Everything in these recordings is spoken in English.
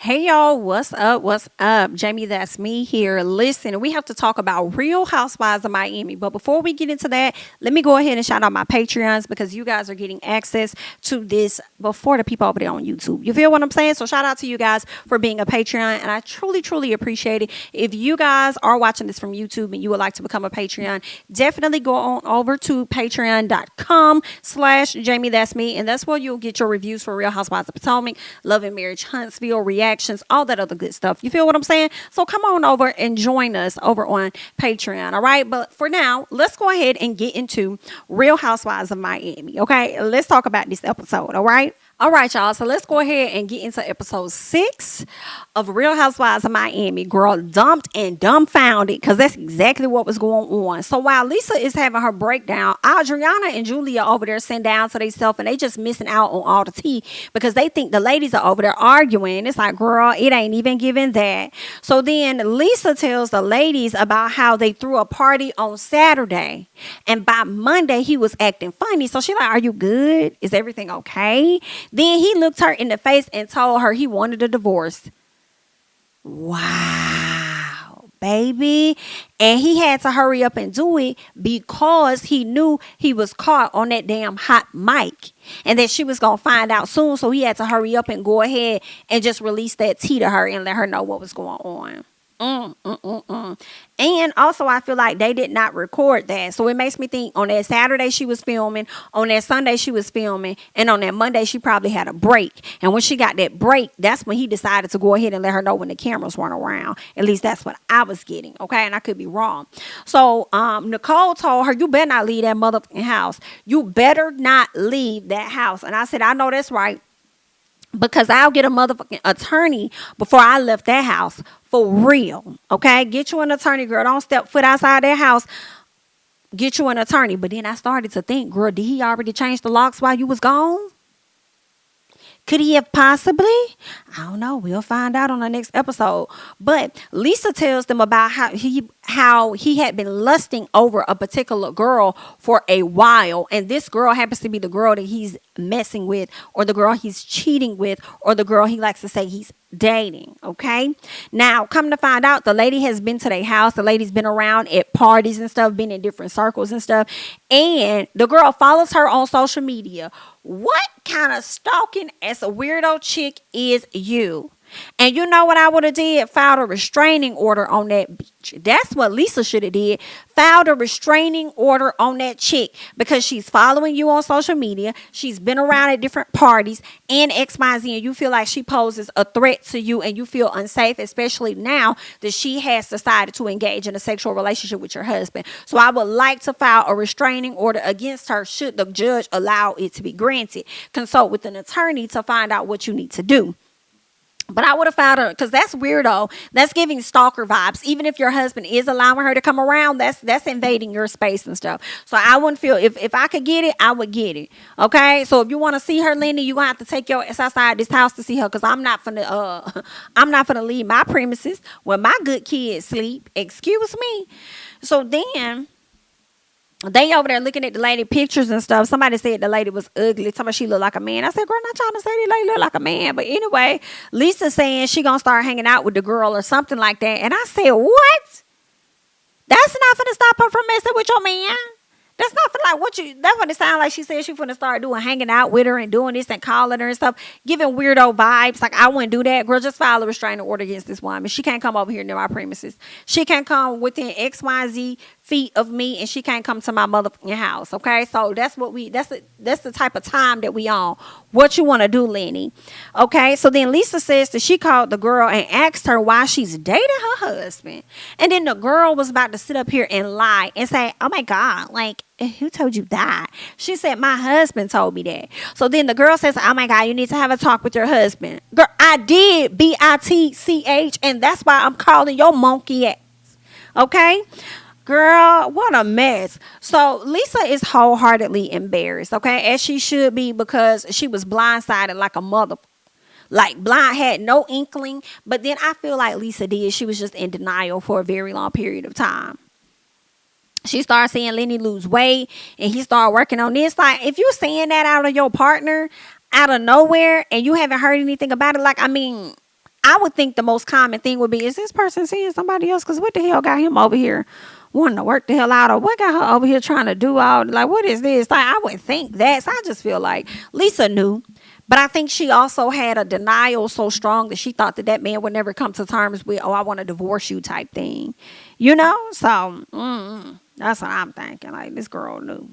Hey y'all, what's up? What's up? Jamie, that's me here. Listen, we have to talk about Real Housewives of Miami. But before we get into that, let me go ahead and shout out my Patreons because you guys are getting access to this before the people over there on YouTube. You feel what I'm saying? So shout out to you guys for being a Patreon. And I truly, truly appreciate it. If you guys are watching this from YouTube and you would like to become a Patreon, definitely go on over to patreon.com/JamiThatsMe. And that's where you'll get your reviews for Real Housewives of Potomac, Love and Marriage, Huntsville, reactions, all that other good stuff. You feel what I'm saying? So come on over and join us over on Patreon. All right. But for now, let's go ahead and get into Real Housewives of Miami. Okay. Let's talk about this episode. All right. All right, y'all. So let's go ahead and get into episode 6 of Real Housewives of Miami. Girl, dumped and dumbfounded, because that's exactly what was going on. So while Lisa is having her breakdown, Adriana and Julia over there sitting down to themselves, and they just missing out on all the tea because they think the ladies are over there arguing. It's like, girl, it ain't even giving that. So then Lisa tells the ladies about how they threw a party on Saturday, and by Monday he was acting funny. So she's like, are you good? Is everything okay? Then he looked her in the face and told her he wanted a divorce. Wow, baby. And he had to hurry up and do it because he knew he was caught on that damn hot mic and that she was going to find out soon. So he had to hurry up and go ahead and just release that tea to her and let her know what was going on. And also I feel like they did not record that, so it makes me think on that Saturday she was filming, on that Sunday she was filming, and on that Monday she probably had a break. And when she got that break, that's when he decided to go ahead and let her know when the cameras weren't around. At least that's what I was getting. Okay, and I could be wrong. So Nicole told her, you better not leave that motherfucking house. You better not leave that house. And I said, I know that's right, because I'll get a motherfucking attorney before I left that house. For real. Okay? Get you an attorney, girl. Don't step foot outside that house. Get you an attorney. But then I started to think, girl, did he already change the locks while you was gone? Could he have possibly? I don't know. We'll find out on the next episode. But Lisa tells them about how he had been lusting over a particular girl for a while. And this girl happens to be the girl that he's messing with, or the girl he's cheating with, or the girl he likes to say he's dating. Okay. Now, come to find out, the lady has been to their house. The lady's been around at parties and stuff, been in different circles and stuff. And the girl follows her on social media. What kind of stalking as a weirdo chick is you? And you know what I would have did? Filed a restraining order on that bitch. That's what Lisa should have did. Filed a restraining order on that chick because she's following you on social media. She's been around at different parties and XYZ, and you feel like she poses a threat to you and you feel unsafe, especially now that she has decided to engage in a sexual relationship with your husband. So I would like to file a restraining order against her should the judge allow it to be granted. Consult with an attorney to find out what you need to do. But I would have found her, because that's weirdo. That's giving stalker vibes. Even if your husband is allowing her to come around, that's invading your space and stuff. So I wouldn't feel, if I could get it, I would get it. Okay? So if you want to see her, Lenny, you're going to have to take your ass outside this house to see her, because I'm not finna leave my premises where my good kids sleep. Excuse me. So then they over there looking at the lady pictures and stuff. Somebody said the lady was ugly. Somebody she looked like a man. I said, girl, not trying to say the lady look like a man. But anyway, Lisa saying she gonna start hanging out with the girl or something like that. And I said, what? That's not gonna stop her from messing with your man. That's not for like that's what it sounded like. She said she finna start doing, hanging out with her and doing this and calling her and stuff, giving weirdo vibes. Like, I wouldn't do that. Girl, just file a restraining order against this woman. She can't come over here near my premises. She can't come within XYZ feet of me, and she can't come to my motherfucking house. Okay, so that's the type of time that we on. What you want to do, Lenny? Okay, so then Lisa says that she called the girl and asked her why she's dating her husband, and then the girl was about to sit up here and lie and say, oh my God, like, who told you that? She said, my husband told me that. So then the girl says, oh my God, you need to have a talk with your husband. Girl, I did, BITCH, and that's why I'm calling your monkey ass. Okay? Girl, what a mess. So Lisa is wholeheartedly embarrassed, okay? As she should be, because she was blindsided like a mother. Like, blind, had no inkling. But then I feel like Lisa did. She was just in denial for a very long period of time. She started seeing Lenny lose weight, and he started working on this. Like, if you're seeing that out of your partner out of nowhere and you haven't heard anything about it, like, I I would think the most common thing would be, is this person seeing somebody else? Because what the hell got him over here wanting to work the hell out, or what got her over here trying to do all, like, what is this? Like, I would think that. So I just feel like Lisa knew. But I think she also had a denial so strong that she thought that that man would never come to terms with, oh, I want to divorce you type thing. You know? So that's what I'm thinking. Like, this girl knew.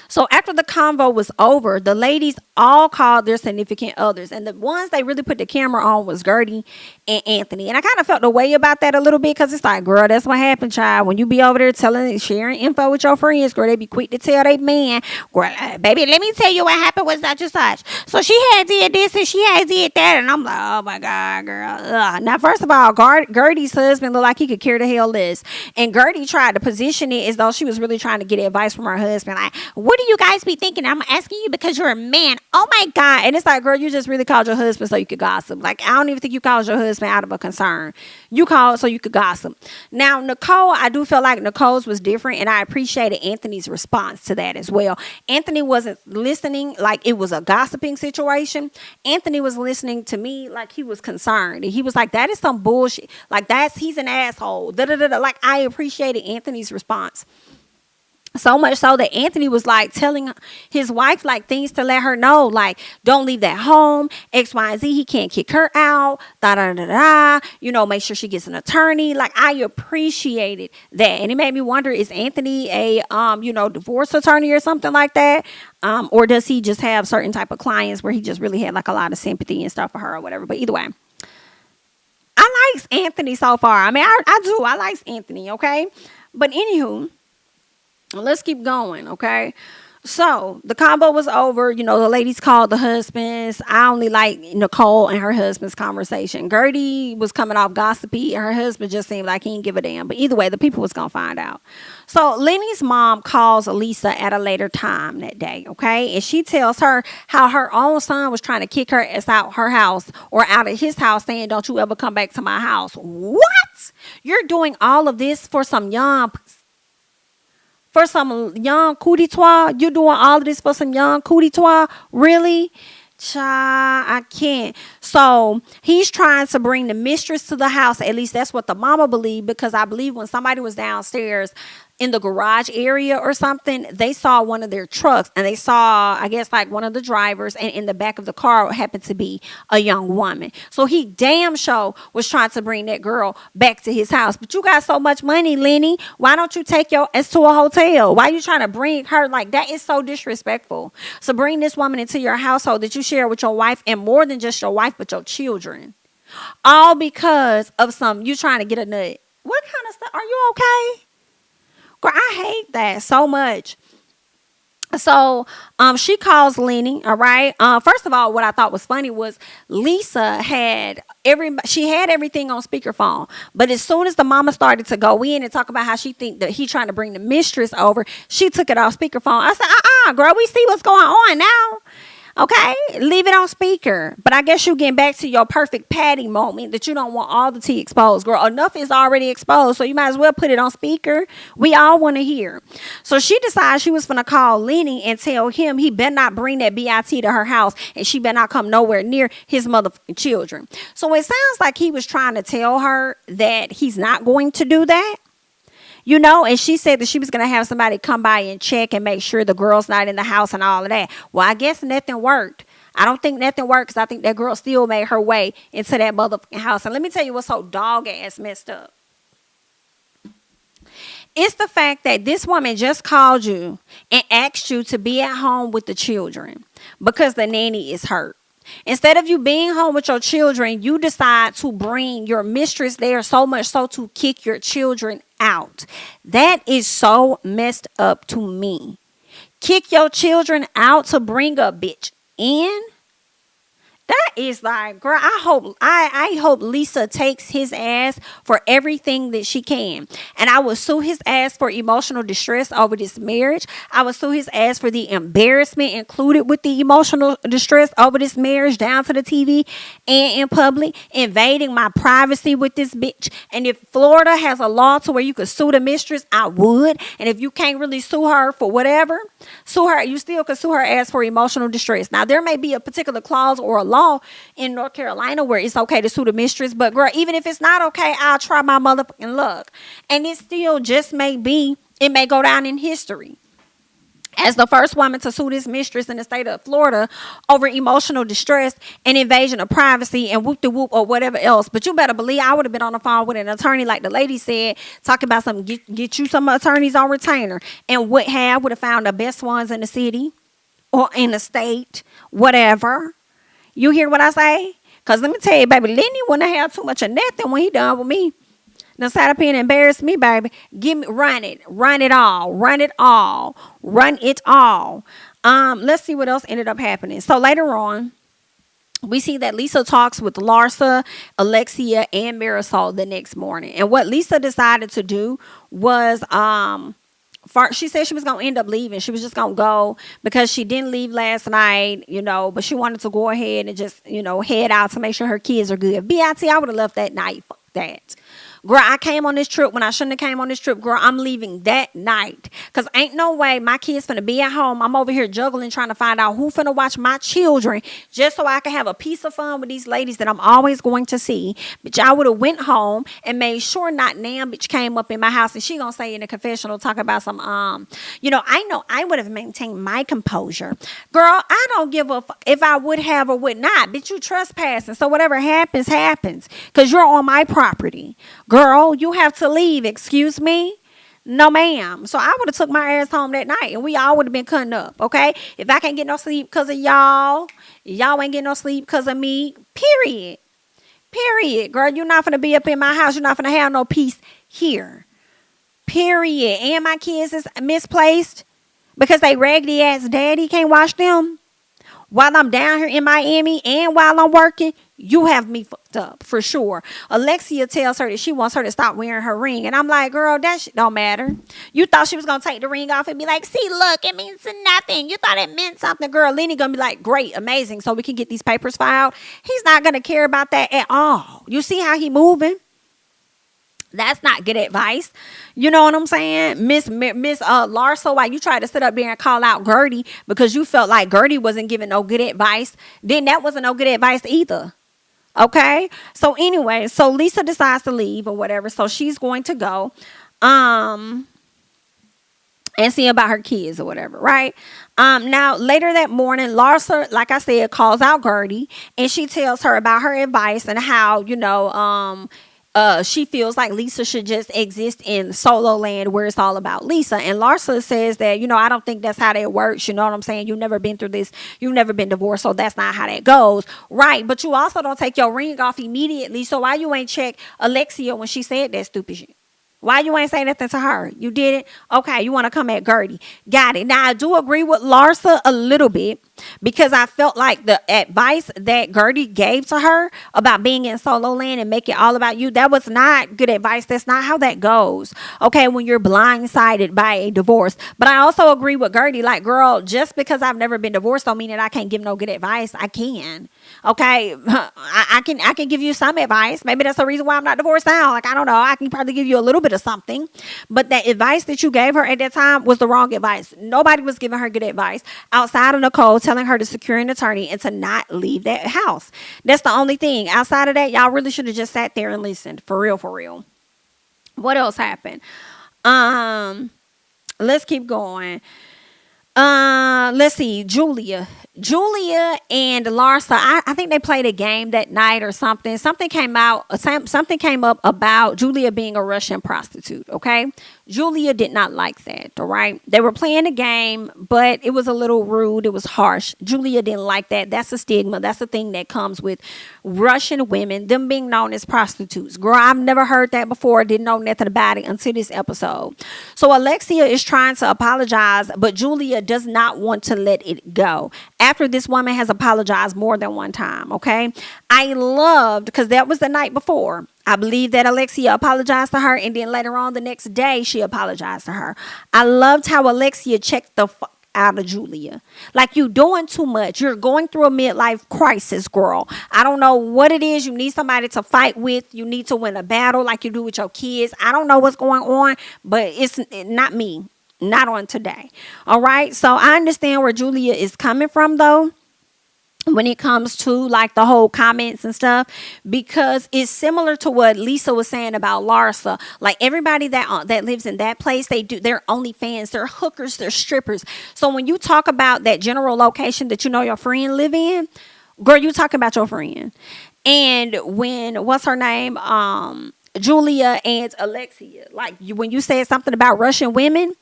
So after the convo was over, the ladies all called their significant others. And the ones they really put the camera on was Gertie and Anthony. And I kind of felt the way about that a little bit, because it's like, girl, that's what happened, child. When you be over there sharing info with your friends, girl, they be quick to tell they man, girl, baby, let me tell you what happened with such and such. So she had did this and she had did that. And I'm like, oh my God, girl. Ugh. Now, first of all, Gertie's husband looked like he could care the hell less. And Gertie tried to position it as though she was really trying to get advice from her husband. Like, what do you guys be thinking? I'm asking you because you're a man. Oh my God. And it's like, girl, you just really called your husband so you could gossip. Like, I don't even think you called your husband out of a concern. You called so you could gossip. Now, Nicole, I do feel like Nicole's was different, and I appreciated Anthony's response to that as well. Anthony wasn't listening like it was a gossiping situation. Anthony was listening to me like he was concerned. And he was like, that is some bullshit. Like, he's an asshole. Like, I appreciated Anthony's response. So much so that Anthony was like telling his wife like things to let her know, like, don't leave that home, X, Y, and Z. He can't kick her out. Da da da da. You know, make sure she gets an attorney. Like, I appreciated that, and it made me wonder: is Anthony a divorce attorney or something like that, or does he just have certain type of clients where he just really had like a lot of sympathy and stuff for her or whatever? But either way, I like Anthony so far. I mean, I do. I like Anthony. Okay, but anywho. Let's keep going, okay? So the combo was over. You know, the ladies called the husbands. I only like Nicole and her husband's conversation. Gertie was coming off gossipy, and her husband just seemed like he didn't give a damn. But either way, the people was going to find out. So Lenny's mom calls Lisa at a later time that day, okay? And she tells her how her own son was trying to kick her ass out her house or out of his house, saying, don't you ever come back to my house. What? You're doing all of this for some young courtitoire? You're doing all of this for some young courtitoire? Really? Child, I can't. So he's trying to bring the mistress to the house. At least that's what the mama believed, because I believe when somebody was downstairs in the garage area or something, they saw one of their trucks, and they saw, I guess, like one of the drivers, and in the back of the car happened to be a young woman. So he damn sure was trying to bring that girl back to his house. But you got so much money, Lenny. Why don't you take your ass to a hotel? Why are you trying to bring her? Like, that is so disrespectful. So bring this woman into your household that you share with your wife, and more than just your wife, but your children. All because of you trying to get a nut. What kind of stuff? Are you okay? Girl, I hate that so much. So she calls Lenny, all right? First of all, what I thought was funny was Lisa had everything on speakerphone. But as soon as the mama started to go in and talk about how she think that he trying to bring the mistress over, she took it off speakerphone. I said, girl, we see what's going on now. Okay, leave it on speaker. But I guess you're getting back to your perfect patty moment that you don't want all the tea exposed. Girl, enough is already exposed, so you might as well put it on speaker. We all want to hear. So she decided she was going to call Lenny and tell him he better not bring that BIT to her house, and she better not come nowhere near his motherfucking children. So it sounds like he was trying to tell her that he's not going to do that. You know, and she said that she was going to have somebody come by and check and make sure the girl's not in the house and all of that. Well, I guess nothing worked. I don't think nothing worked, because I think that girl still made her way into that motherfucking house. And let me tell you what's so dog ass messed up. It's the fact that this woman just called you and asked you to be at home with the children because the nanny is hurt. Instead of you being home with your children, you decide to bring your mistress there, so much so to kick your children out. That is so messed up to me. Kick your children out to bring a bitch in? That is like, girl, I hope Lisa takes his ass for everything that she can. And I will sue his ass for emotional distress over this marriage. I will sue his ass for the embarrassment included with the emotional distress over this marriage, down to the TV and in public, invading my privacy with this bitch. And if Florida has a law to where you could sue the mistress, I would. And if you can't really sue her for whatever, sue her. You still could sue her ass for emotional distress. Now, there may be a particular clause or a law law in North Carolina where it's okay to sue the mistress. But girl, even if it's not okay, I'll try my motherfucking luck. And it still just may be, it may go down in history as the first woman to sue this mistress in the state of Florida over emotional distress and invasion of privacy and whoop-de-whoop or whatever else. But you better believe I would have been on the phone with an attorney, like the lady said, talking about something, get you some attorneys on retainer. And would have found the best ones in the city or in the state, whatever. You hear what I say? Because let me tell you, baby, Lenny wouldn't have too much of nothing when he done with me. Now, sat up here and embarrass me, baby. Run it all. Let's see what else ended up happening. So later on, we see that Lisa talks with Larsa, Alexia, and Marisol the next morning. And what Lisa decided to do was, she said she was going to end up leaving. She was just going to go because she didn't leave last night, but she wanted to go ahead and just, head out to make sure her kids are good. BIT, I would have left that night. Fuck that. Girl, I came on this trip when I shouldn't have came on this trip. Girl, I'm leaving that night. Because ain't no way my kids finna be at home. I'm over here juggling, trying to find out who finna watch my children just so I can have a piece of fun with these ladies that I'm always going to see. Bitch, I would have went home and made sure not Nam bitch came up in my house and she gonna say in the confessional, talk about some, I know I would have maintained my composure. Girl, I don't give a fuck if I would have or would not. Bitch, you trespassing. So whatever happens, happens. Because you're on my property. Girl, you have to leave. Excuse me? No, ma'am. So I would have took my ass home that night and we all would have been cutting up, okay? If I can't get no sleep because of y'all ain't getting no sleep because of me. Period. Girl, you're not going to be up in my house. You're not going to have no peace here. Period. And my kids is misplaced because they raggedy ass daddy can't watch them while I'm down here in Miami and while I'm working. You have me fucked up for sure. Alexia tells her that she wants her to stop wearing her ring. And I'm like, girl, that shit don't matter. You thought she was going to take the ring off and be like, see, look, it means nothing. You thought it meant something. Girl, Lenny going to be like, great, amazing. So we can get these papers filed. He's not going to care about that at all. You see how he moving? That's not good advice. You know what I'm saying? Miss Larsa, why you tried to sit up there and call out Gertie because you felt like Gertie wasn't giving no good advice, then that wasn't no good advice either. Okay? So anyway, so Lisa decides to leave or whatever. So she's going to go and see about her kids or whatever, right? Now, later that morning, Larsa, like I said, calls out Gertie and she tells her about her advice and how, she feels like Lisa should just exist in solo land where it's all about Lisa. And Larsa says that, I don't think that's how that works. You know what I'm saying? You've never been through this. You've never been divorced. So that's not how that goes. Right. But you also don't take your ring off immediately. So why you ain't check Alexia when she said that stupid shit? Why you ain't say nothing to her? You did it? Okay, you want to come at Gertie. Got it. Now, I do agree with Larsa a little bit because I felt like the advice that Gertie gave to her about being in solo land and make it all about you, that was not good advice. That's not how that goes. Okay, when you're blindsided by a divorce. But I also agree with Gertie, like, girl, just because I've never been divorced don't mean that I can't give no good advice. I can. Okay, I can give you some advice. Maybe that's the reason why I'm not divorced now. Like, I don't know. I can probably give you a little bit of something. But that advice that you gave her at that time was the wrong advice. Nobody was giving her good advice outside of Nicole telling her to secure an attorney and to not leave that house. That's the only thing. Outside of that, y'all really should have just sat there and listened. For real. What else happened? Let's keep going. Let's see. Julia and Larsa, I think they played a game that night or something. Something came up about Julia being a Russian prostitute. Okay. Julia did not like that. All right. They were playing a game, but it was a little rude. It was harsh. Julia didn't like that. That's a stigma. That's the thing that comes with Russian women, them being known as prostitutes. Girl, I've never heard that before. Didn't know nothing about it until this episode. So Alexia is trying to apologize, but Julia does not want to let it go. After this woman has apologized more than one time. Okay. I loved, because that was the night before. I believe that Alexia apologized to her, and then later on the next day she apologized to her. I loved how Alexia checked the fuck out of Julia. Like, you doing too much. You're going through a midlife crisis, girl. I don't know what it is. You need somebody to fight with. You need to win a battle like you do with your kids. I don't know what's going on, but it's not me. Not on today. All right. So I understand where Julia is coming from, though. when it comes to like the whole comments and stuff, because it's similar to what Lisa was saying about Larsa. Like everybody that lives in that place, they're OnlyFans, they're hookers, they're strippers. So when you talk about that general location that you know your friend live in, girl, you talking about your friend. And when what's her name, Julia and Alexia, like when you said something about Russian women,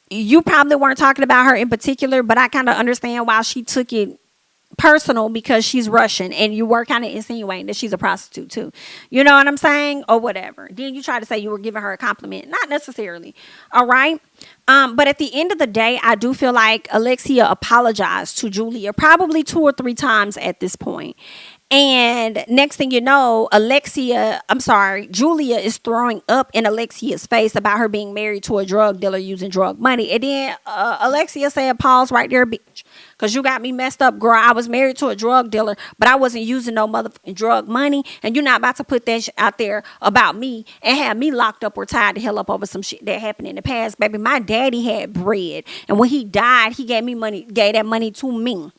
you probably weren't talking about her in particular, but I kind of understand why she took it personal, because she's Russian and you were kind of insinuating that she's a prostitute too. You know what I'm saying? Or whatever. Then you try to say you were giving her a compliment. Not necessarily. All right. But at the end of the day, I do feel like Alexia apologized to Julia probably 2 or 3 times at this point. And next thing you know, Julia is throwing up in Alexia's face about her being married to a drug dealer using drug money. And then Alexia said, pause right there, bitch. Because you got me messed up, girl. I was married to a drug dealer, but I wasn't using no motherfucking drug money. And you're not about to put that shit out there about me and have me locked up or tied the hell up over some shit that happened in the past. Baby, my daddy had bread. And when he died, he gave that money to me.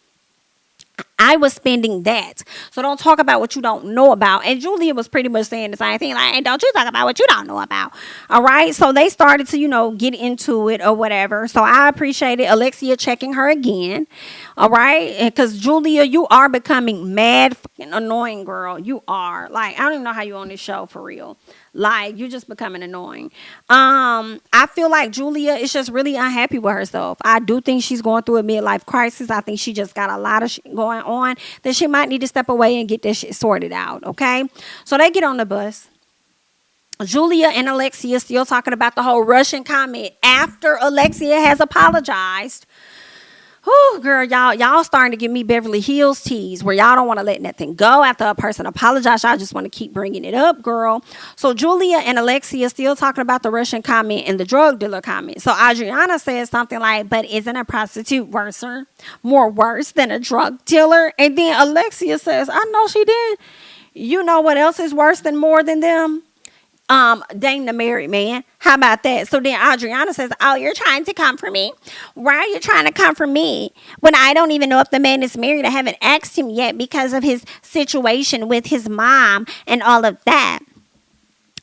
I was spending that. So don't talk about what you don't know about. And Julia was pretty much saying the same thing. Like, hey, don't you talk about what you don't know about. All right. So they started to, get into it or whatever. So I appreciated Alexia checking her again. All right. Because Julia, you are becoming mad fucking annoying, girl. You are. Like, I don't even know how you on this show for real. Like, you're just becoming annoying. I feel like Julia is just really unhappy with herself. I do think she's going through a midlife crisis. I think she just got a lot of shit going on that she might need to step away and get this shit sorted out. Okay. So they get on the bus. Julia and Alexia still talking about the whole Russian comment after Alexia has apologized. Oh, girl, y'all starting to give me Beverly Hills tease where y'all don't want to let nothing go after a person apologize. Y'all just want to keep bringing it up, girl. So Julia and Alexia still talking about the Russian comment and the drug dealer comment. So Adriana says something like, but isn't a prostitute more worse than a drug dealer? And then Alexia says, I know she did. You know what else is worse than more than them? Dating a married man. How about that? So then Adriana says, oh, you're trying to come for me? Why are you trying to come for me when I don't even know if the man is married? I haven't asked him yet because of his situation with his mom and all of that.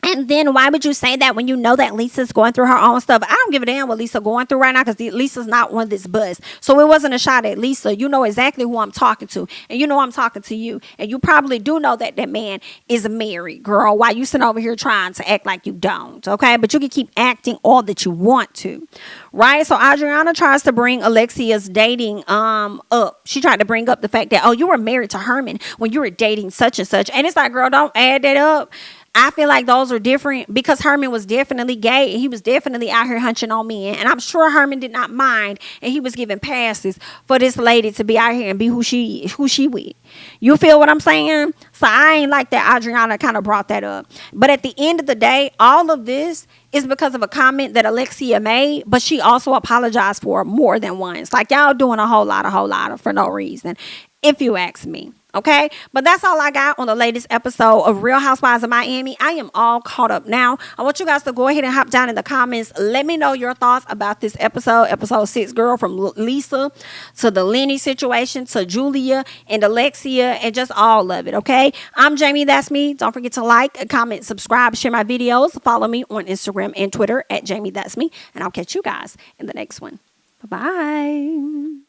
And then why would you say that when you know that Lisa's going through her own stuff? I don't give a damn what Lisa going through right now, because Lisa's not on this bus. So it wasn't a shot at Lisa. You know exactly who I'm talking to. And you know I'm talking to you. And you probably do know that that man is married, girl. Why you sitting over here trying to act like you don't, okay? But you can keep acting all that you want to, right? So Adriana tries to bring Alexia's dating up. She tried to bring up the fact that, oh, you were married to Herman when you were dating such and such. And it's like, girl, don't add that up. I feel like those are different, because Herman was definitely gay. He was definitely out here hunching on men. And I'm sure Herman did not mind. And he was giving passes for this lady to be out here and be who she with. You feel what I'm saying? So I ain't like that Adriana kind of brought that up. But at the end of the day, all of this is because of a comment that Alexia made. But she also apologized for more than once. Like, y'all doing a whole lot for no reason, if you ask me. Okay, but that's all I got on the latest episode of Real Housewives of Miami. I am all caught up now. I want you guys to go ahead and hop down in the comments. Let me know your thoughts about this episode 6, girl, from Lisa to the Lenny situation to Julia and Alexia and just all of it. Okay, I'm Jamie. That's me. Don't forget to like, comment, subscribe, share my videos. Follow me on Instagram and Twitter at JamiThatsMe, and I'll catch you guys in the next one. Bye-bye.